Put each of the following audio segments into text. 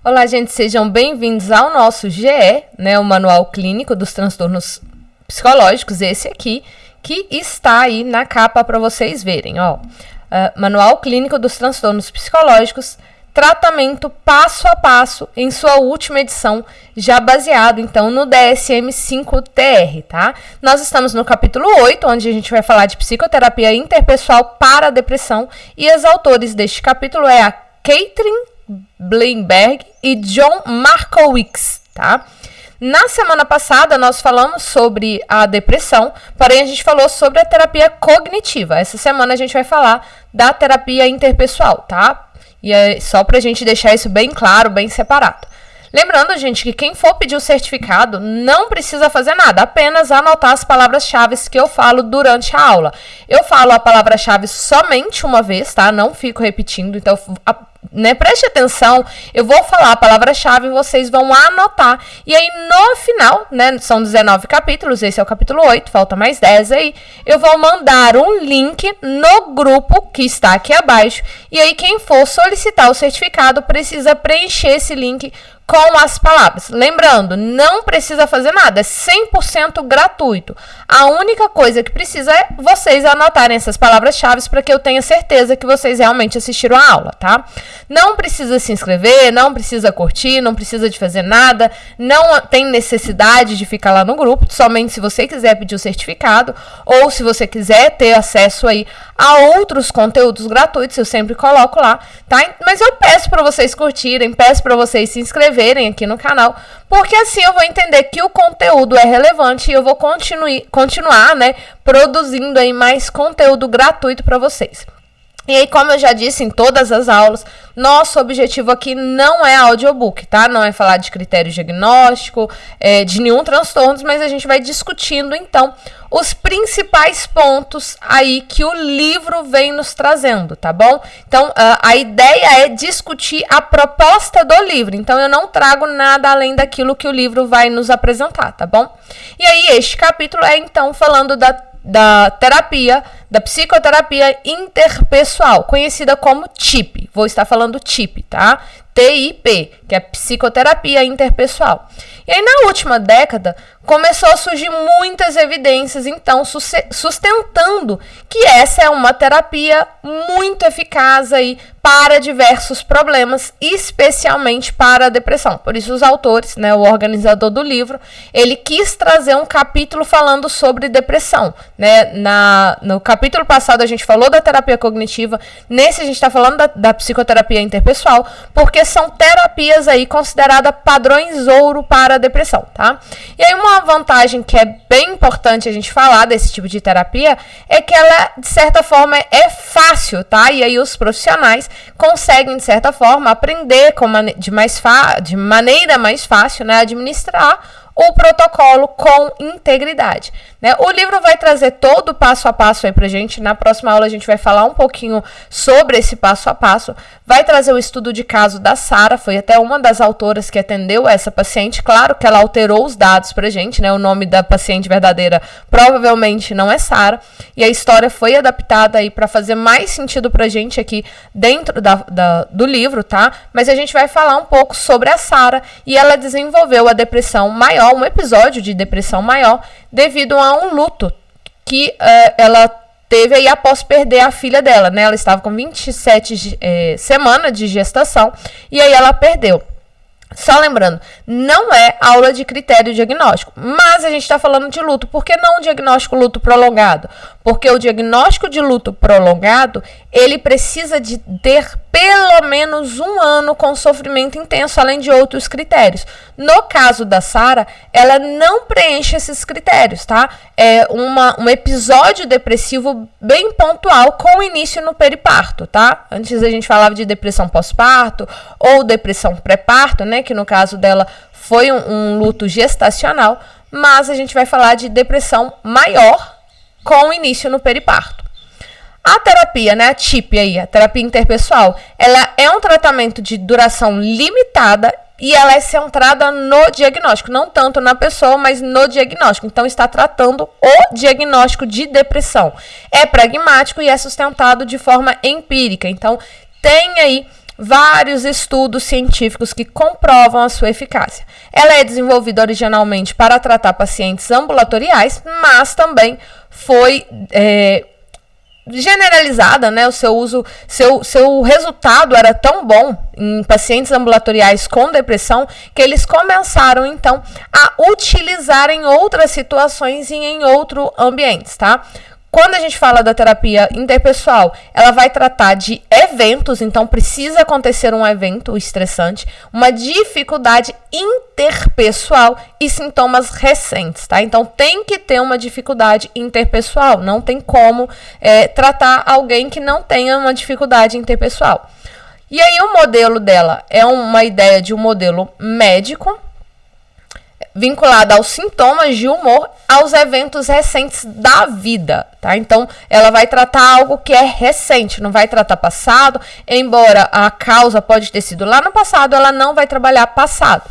Olá, gente, sejam bem-vindos ao nosso GE, né, o Manual Clínico dos Transtornos Psicológicos, esse aqui, que está aí na capa para vocês verem, ó. Manual Clínico dos Transtornos Psicológicos, tratamento passo a passo em sua última edição, já baseado, então, no DSM-5-TR, tá? Nós estamos no capítulo 8, onde a gente vai falar de psicoterapia interpessoal para a depressão, e os autores deste capítulo é a Katrin Bleinberg e John Markowitz, tá? Na semana passada, nós falamos sobre a depressão, porém a gente falou sobre a terapia cognitiva. Essa semana a gente vai falar da terapia interpessoal, tá? E é só pra gente deixar isso bem claro, bem separado. Lembrando, gente, que quem for pedir o certificado não precisa fazer nada, apenas anotar as palavras-chave que eu falo durante a aula. Eu falo a palavra-chave somente uma vez, tá? Não fico repetindo, então, preste atenção, eu vou falar a palavra-chave e vocês vão anotar. E aí, no final, né, são 19 capítulos, esse é o capítulo 8, falta mais 10 aí, eu vou mandar um link no grupo que está aqui abaixo. E aí, quem for solicitar o certificado precisa preencher esse link com as palavras. Lembrando, não precisa fazer nada, é 100% gratuito. A única coisa que precisa é vocês anotarem essas palavras-chave para que eu tenha certeza que vocês realmente assistiram a aula, tá? Não precisa se inscrever, não precisa curtir, não precisa de fazer nada, não tem necessidade de ficar lá no grupo, somente se você quiser pedir o certificado ou se você quiser ter acesso aí a outros conteúdos gratuitos, eu sempre coloco lá, tá? Mas eu peço para vocês curtirem, peço para vocês se inscreverem aqui no canal, porque assim eu vou entender que o conteúdo é relevante e eu vou continuar, né, produzindo aí mais conteúdo gratuito para vocês. E aí, como eu já disse em todas as aulas, nosso objetivo aqui não é audiobook, tá? Não é falar de critério diagnóstico, de nenhum transtorno, mas a gente vai discutindo, então, os principais pontos aí que o livro vem nos trazendo, tá bom? Então, a ideia é discutir a proposta do livro. Então, eu não trago nada além daquilo que o livro vai nos apresentar, tá bom? E aí, este capítulo é, então, falando da terapia, da psicoterapia interpessoal, conhecida como TIP. Vou estar falando TIP, tá? TIP, que é psicoterapia interpessoal. E aí, na última década, começou a surgir muitas evidências, então, sustentando que essa é uma terapia muito eficaz aí para diversos problemas, especialmente para a depressão. Por isso, os autores, né, o organizador do livro, ele quis trazer um capítulo falando sobre depressão, né? No capítulo passado, a gente falou da terapia cognitiva, nesse a gente está falando da psicoterapia interpessoal, porque são terapias aí consideradas padrões ouro para a depressão, tá? E aí, uma vantagem que é bem importante a gente falar desse tipo de terapia é que ela, de certa forma, é fácil, tá? E aí os profissionais conseguem, de certa forma, aprender de maneira mais fácil, né, administrar o protocolo com integridade, né? O livro vai trazer todo o passo a passo aí pra gente. Na próxima aula a gente vai falar um pouquinho sobre esse passo a passo. Vai trazer o estudo de caso da Sara, foi até uma das autoras que atendeu essa paciente. Claro que ela alterou os dados pra gente, né? O nome da paciente verdadeira provavelmente não é Sara. E a história foi adaptada aí para fazer mais sentido pra gente aqui dentro do livro, tá? Mas a gente vai falar um pouco sobre a Sara, e ela desenvolveu a depressão maior, um episódio de depressão maior, devido a um luto que ela teve aí após perder a filha dela, né? Ela estava com 27 semanas de gestação e aí ela perdeu. Só lembrando, não é aula de critério diagnóstico, mas a gente está falando de luto. Por que não o diagnóstico luto prolongado? Porque o diagnóstico de luto prolongado, ele precisa de ter pelo menos 1 ano com sofrimento intenso, além de outros critérios. No caso da Sara, ela não preenche esses critérios, tá? É um episódio depressivo bem pontual com início no periparto, tá? Antes a gente falava de depressão pós-parto ou depressão pré-parto, né? Que no caso dela foi um luto gestacional, mas a gente vai falar de depressão maior com início no periparto. A terapia, né, a TIP aí, a terapia interpessoal, ela é um tratamento de duração limitada e ela é centrada no diagnóstico, não tanto na pessoa, mas no diagnóstico. Então, está tratando o diagnóstico de depressão. É pragmático e é sustentado de forma empírica. Então, tem aí vários estudos científicos que comprovam a sua eficácia. Ela é desenvolvida originalmente para tratar pacientes ambulatoriais, mas também foi generalizada, né? O seu uso, seu resultado era tão bom em pacientes ambulatoriais com depressão que eles começaram então a utilizar em outras situações e em outros ambientes, tá? Quando a gente fala da terapia interpessoal, ela vai tratar de eventos, então precisa acontecer um evento estressante, uma dificuldade interpessoal e sintomas recentes, tá? Então tem que ter uma dificuldade interpessoal, não tem como tratar alguém que não tenha uma dificuldade interpessoal. E aí o modelo dela é uma ideia de um modelo médico, vinculada aos sintomas de humor, aos eventos recentes da vida, tá? Então, ela vai tratar algo que é recente, não vai tratar passado, embora a causa pode ter sido lá no passado, ela não vai trabalhar passado.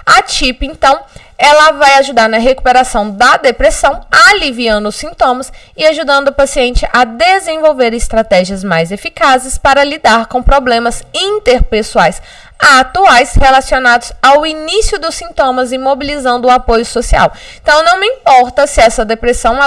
A TIP, então, ela vai ajudar na recuperação da depressão, aliviando os sintomas e ajudando o paciente a desenvolver estratégias mais eficazes para lidar com problemas interpessoais atuais relacionados ao início dos sintomas e mobilizando o apoio social. Então, não me importa se essa depressão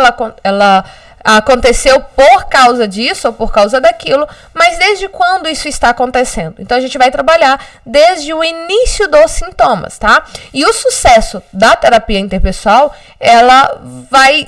ela aconteceu por causa disso ou por causa daquilo, mas desde quando isso está acontecendo? Então, a gente vai trabalhar desde o início dos sintomas, tá? E o sucesso da terapia interpessoal, ela vai...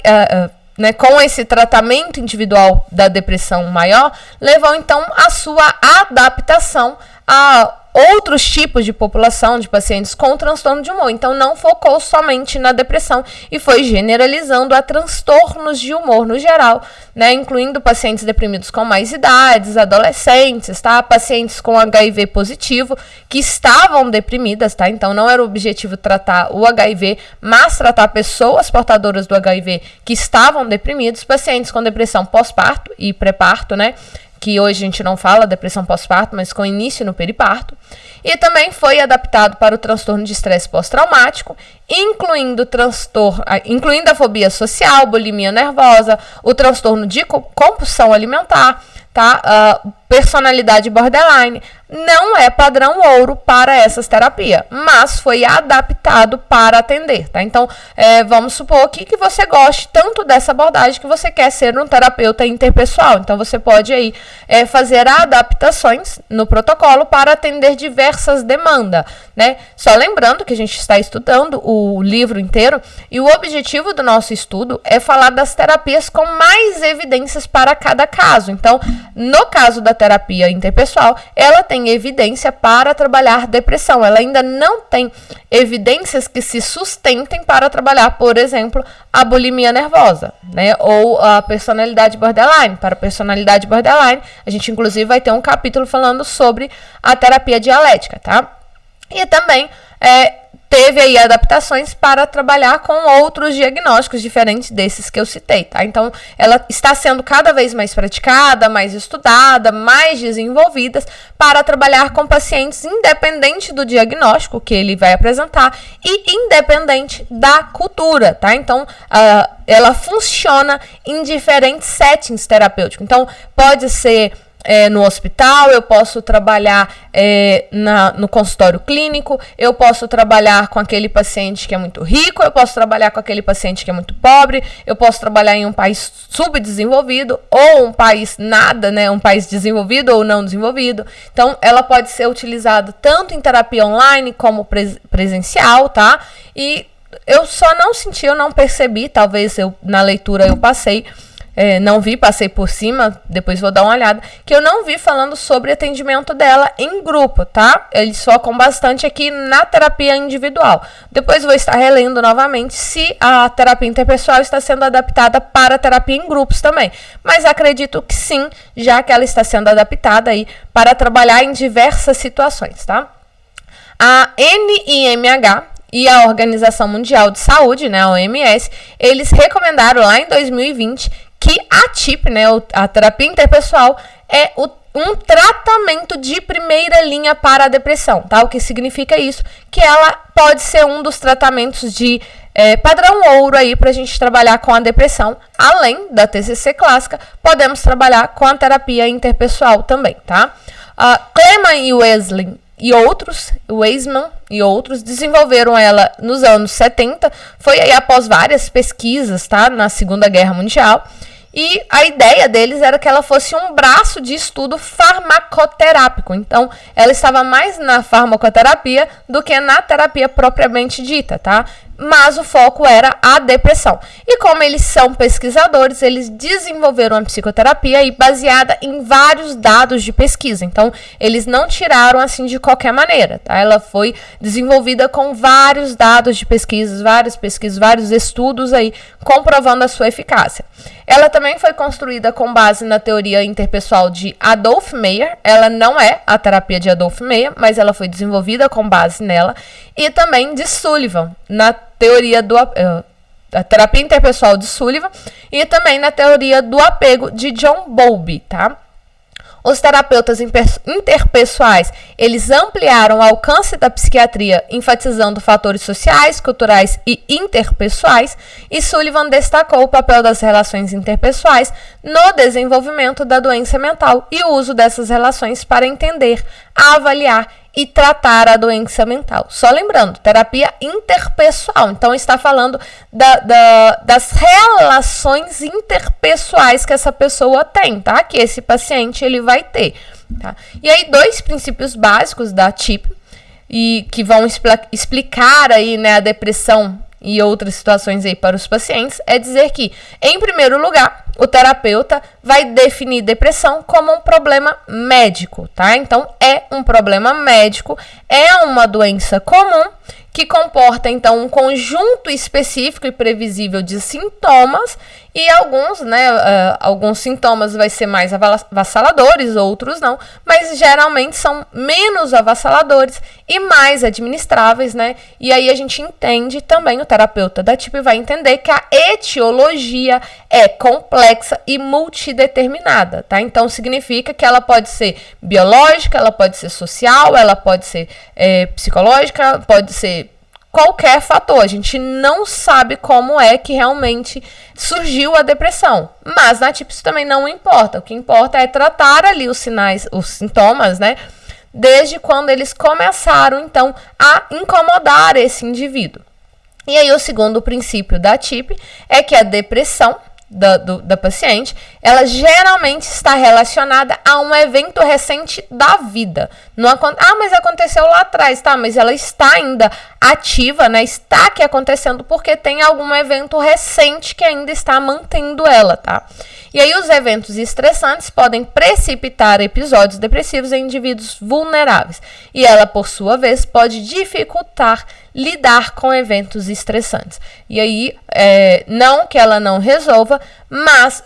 com esse tratamento individual da depressão maior, levou então a sua adaptação a outros tipos de população, de pacientes com transtorno de humor. Então, não focou somente na depressão e foi generalizando a transtornos de humor no geral, né? Incluindo pacientes deprimidos com mais idades, adolescentes, tá? Pacientes com HIV positivo que estavam deprimidas, tá? Então, não era o objetivo tratar o HIV, mas tratar pessoas portadoras do HIV que estavam deprimidos, pacientes com depressão pós-parto e pré-parto, né? Que hoje a gente não fala depressão pós-parto, mas com início no periparto. E também foi adaptado para o transtorno de estresse pós-traumático, incluindo a fobia social, bulimia nervosa, o transtorno de compulsão alimentar, tá? Personalidade borderline. Não é padrão ouro para essas terapias, mas foi adaptado para atender, tá? Então, vamos supor aqui que você goste tanto dessa abordagem que você quer ser um terapeuta interpessoal. Então, você pode aí fazer adaptações no protocolo para atender diversas demandas, né? Só lembrando que a gente está estudando o livro inteiro e o objetivo do nosso estudo é falar das terapias com mais evidências para cada caso. Então, no caso da terapia interpessoal, ela tem evidência para trabalhar depressão. Ela ainda não tem evidências que se sustentem para trabalhar, por exemplo, a bulimia nervosa, né? Ou a personalidade borderline. Para a personalidade borderline, a gente inclusive vai ter um capítulo falando sobre a terapia dialética, tá? E também teve aí adaptações para trabalhar com outros diagnósticos diferentes desses que eu citei, tá? Então, ela está sendo cada vez mais praticada, mais estudada, mais desenvolvida para trabalhar com pacientes independente do diagnóstico que ele vai apresentar e independente da cultura, tá? Então, ela funciona em diferentes settings terapêuticos. Então, pode ser no hospital, eu posso trabalhar no consultório clínico, eu posso trabalhar com aquele paciente que é muito rico, eu posso trabalhar com aquele paciente que é muito pobre, eu posso trabalhar em um país subdesenvolvido ou um país nada, né, um país desenvolvido ou não desenvolvido. Então, ela pode ser utilizada tanto em terapia online como presencial, tá? E eu só não senti, eu não percebi, talvez na leitura eu passei, não vi, passei por cima, depois vou dar uma olhada, que eu não vi falando sobre atendimento dela em grupo, tá? Eles focam bastante aqui na terapia individual. Depois vou estar relendo novamente se a terapia interpessoal está sendo adaptada para a terapia em grupos também. Mas acredito que sim, já que ela está sendo adaptada aí para trabalhar em diversas situações, tá? A NIMH e a Organização Mundial de Saúde, né, a OMS, eles recomendaram lá em 2020 que a TIP, né, a terapia interpessoal, é um tratamento de primeira linha para a depressão, tá? O que significa isso? Que ela pode ser um dos tratamentos de padrão ouro aí para a gente trabalhar com a depressão. Além da TCC clássica, podemos trabalhar com a terapia interpessoal também, tá? Kleeman e Weisman e outros desenvolveram ela nos anos 70, foi aí após várias pesquisas, tá, na Segunda Guerra Mundial, e a ideia deles era que ela fosse um braço de estudo farmacoterápico. Então, ela estava mais na farmacoterapia do que na terapia propriamente dita, tá? Mas o foco era a depressão. E como eles são pesquisadores, eles desenvolveram a psicoterapia aí baseada em vários dados de pesquisa. Então, eles não tiraram assim de qualquer maneira, tá? Ela foi desenvolvida com vários dados de pesquisas, vários estudos aí comprovando a sua eficácia. Ela também foi construída com base na teoria interpessoal de Adolf Meyer. Ela não é a terapia de Adolf Meyer, mas ela foi desenvolvida com base nela. E também de Sullivan, na teoria a terapia interpessoal de Sullivan, e também na teoria do apego de John Bowlby, tá? Os terapeutas interpessoais, eles ampliaram o alcance da psiquiatria, enfatizando fatores sociais, culturais e interpessoais, e Sullivan destacou o papel das relações interpessoais no desenvolvimento da doença mental e o uso dessas relações para entender, avaliar e tratar a doença mental. Só lembrando, terapia interpessoal. Então, está falando das relações interpessoais que essa pessoa tem, tá? Que esse paciente ele vai ter, tá? E aí, 2 princípios básicos da TIP, e que vão explicar aí, né, a depressão e outras situações aí para os pacientes, é dizer que, em primeiro lugar, o terapeuta vai definir depressão como um problema médico, tá? Então, é um problema médico, é uma doença comum que comporta, então, um conjunto específico e previsível de sintomas, e alguns sintomas vai ser mais avassaladores, outros não, mas geralmente são menos avassaladores e mais administráveis, né? E aí a gente entende também, o terapeuta da TIP vai entender que a etiologia é complexa e multideterminada, tá? Então, significa que ela pode ser biológica, ela pode ser social, ela pode ser psicológica, pode ser qualquer fator. A gente não sabe como é que realmente surgiu a depressão, mas na TIP isso também não importa. O que importa é tratar ali os sintomas, né? Desde quando eles começaram, então, a incomodar esse indivíduo. E aí o segundo princípio da TIP é que a depressão da paciente, ela geralmente está relacionada a um evento recente da vida. Mas aconteceu lá atrás, tá? Mas ela está ainda ativa, né? Está aqui acontecendo porque tem algum evento recente que ainda está mantendo ela, tá? E aí os eventos estressantes podem precipitar episódios depressivos em indivíduos vulneráveis. E ela, por sua vez, pode dificultar lidar com eventos estressantes. E aí, não que ela não resolva, mas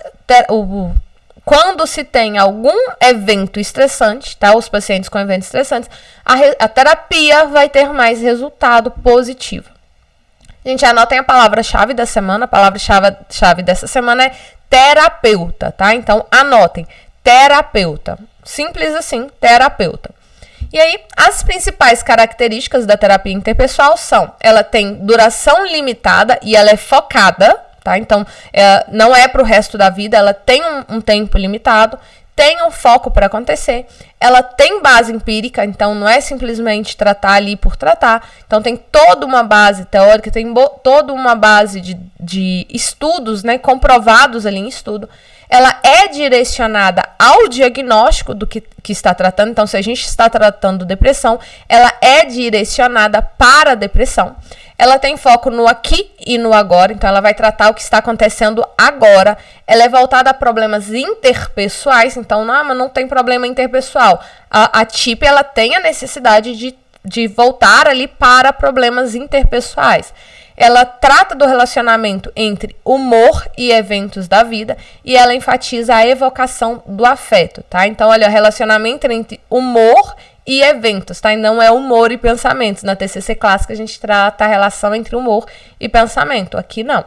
quando se tem algum evento estressante, tá? Os pacientes com eventos estressantes, a terapia vai ter mais resultado positivo. Gente, anotem a palavra-chave da semana. A palavra-chave dessa semana é terapeuta, tá? Então, anotem. Terapeuta. Simples assim, terapeuta. E aí, as principais características da terapia interpessoal são: ela tem duração limitada e ela é focada, tá? Então, não é para o resto da vida, ela tem um tempo limitado, tem um foco para acontecer, ela tem base empírica, então não é simplesmente tratar ali por tratar, então tem toda uma base teórica, tem toda uma base de estudos, né, comprovados ali em estudo. Ela é direcionada ao diagnóstico do que está tratando. Então, se a gente está tratando depressão, ela é direcionada para a depressão. Ela tem foco no aqui e no agora. Então, ela vai tratar o que está acontecendo agora. Ela é voltada a problemas interpessoais. Então, mas não tem problema interpessoal. A TIP, ela tem a necessidade de voltar ali para problemas interpessoais. Ela trata do relacionamento entre humor e eventos da vida, e ela enfatiza a evocação do afeto, tá? Então, olha, relacionamento entre humor e eventos, tá? E não é humor e pensamentos. Na TCC clássica a gente trata a relação entre humor e pensamento, aqui não.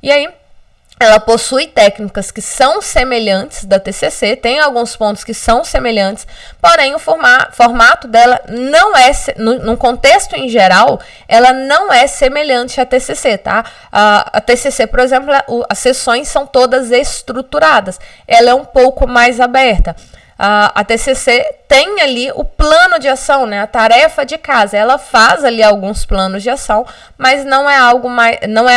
E aí, ela possui técnicas que são semelhantes da TCC, tem alguns pontos que são semelhantes, porém o formato dela não é, no contexto em geral, ela não é semelhante à TCC, tá? A TCC, por exemplo, as sessões são todas estruturadas, ela é um pouco mais aberta. a TCC tem ali o plano de ação, né? A tarefa de casa. Ela faz ali alguns planos de ação, mas não é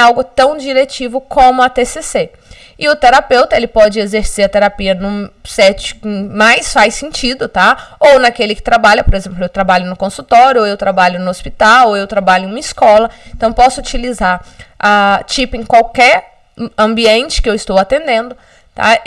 algo tão diretivo como a TCC. E o terapeuta, ele pode exercer a terapia num set que mais faz sentido, tá? Ou naquele que trabalha, por exemplo, eu trabalho no consultório, ou eu trabalho no hospital, ou eu trabalho em uma escola. Então, posso utilizar tipo em qualquer ambiente que eu estou atendendo. Tá?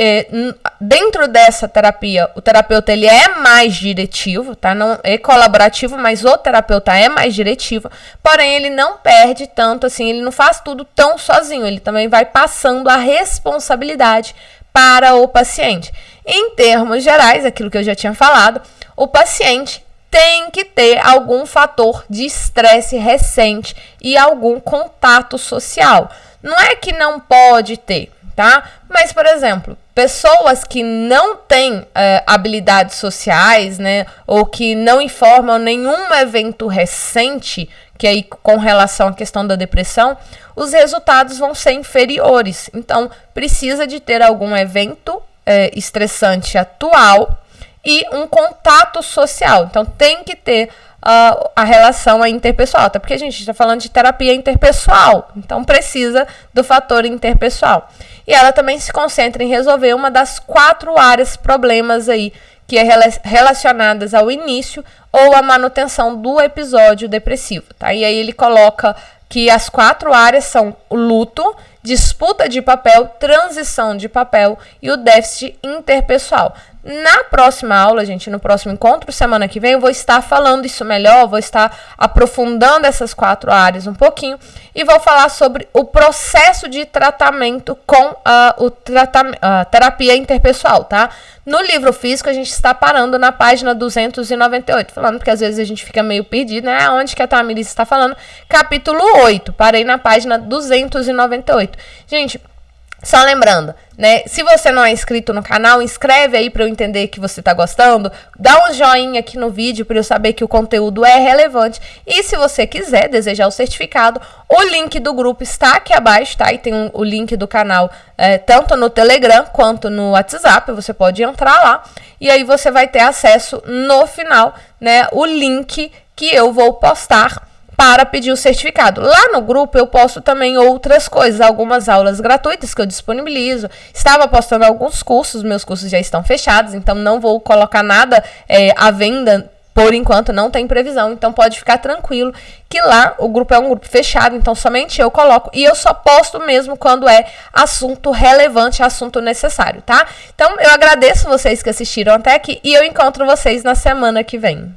Dentro dessa terapia, o terapeuta ele é mais diretivo, tá? Não é colaborativo, mas o terapeuta é mais diretivo, porém ele não perde tanto assim, ele não faz tudo tão sozinho, ele também vai passando a responsabilidade para o paciente. Em termos gerais, aquilo que eu já tinha falado, o paciente tem que ter algum fator de estresse recente e algum contato social. Não é que não pode ter, tá? Mas, por exemplo, pessoas que não têm habilidades sociais, né, ou que não informam nenhum evento recente, que aí com relação à questão da depressão, os resultados vão ser inferiores. Então, precisa de ter algum evento estressante atual e um contato social. Então, tem que ter a relação interpessoal, até porque a gente está falando de terapia interpessoal, então precisa do fator interpessoal. E ela também se concentra em resolver uma das 4 áreas problemas aí, que é relacionadas ao início ou à manutenção do episódio depressivo, tá? E aí ele coloca que as 4 áreas são o luto, disputa de papel, transição de papel e o déficit interpessoal. Na próxima aula, gente, no próximo encontro, semana que vem, eu vou estar falando isso melhor, vou estar aprofundando essas 4 áreas um pouquinho e vou falar sobre o processo de tratamento com a terapia interpessoal, tá? No livro físico, a gente está parando na página 298, falando porque às vezes a gente fica meio perdido, né? Onde que a Tamiris está falando? Capítulo 8, parei na página 298. Gente, só lembrando, né? Se você não é inscrito no canal, inscreve aí para eu entender que você tá gostando. Dá um joinha aqui no vídeo para eu saber que o conteúdo é relevante. E se você quiser desejar o certificado, o link do grupo está aqui abaixo, tá? E tem o link do canal tanto no Telegram quanto no WhatsApp. Você pode entrar lá e aí você vai ter acesso no final, né? O link que eu vou postar para pedir o certificado. Lá no grupo eu posto também outras coisas, algumas aulas gratuitas que eu disponibilizo. Estava postando alguns cursos, meus cursos já estão fechados, então não vou colocar nada à venda. Por enquanto não tem previsão, então pode ficar tranquilo que lá o grupo é um grupo fechado, então somente eu coloco e eu só posto mesmo quando é assunto relevante, assunto necessário, tá? Então eu agradeço vocês que assistiram até aqui e eu encontro vocês na semana que vem.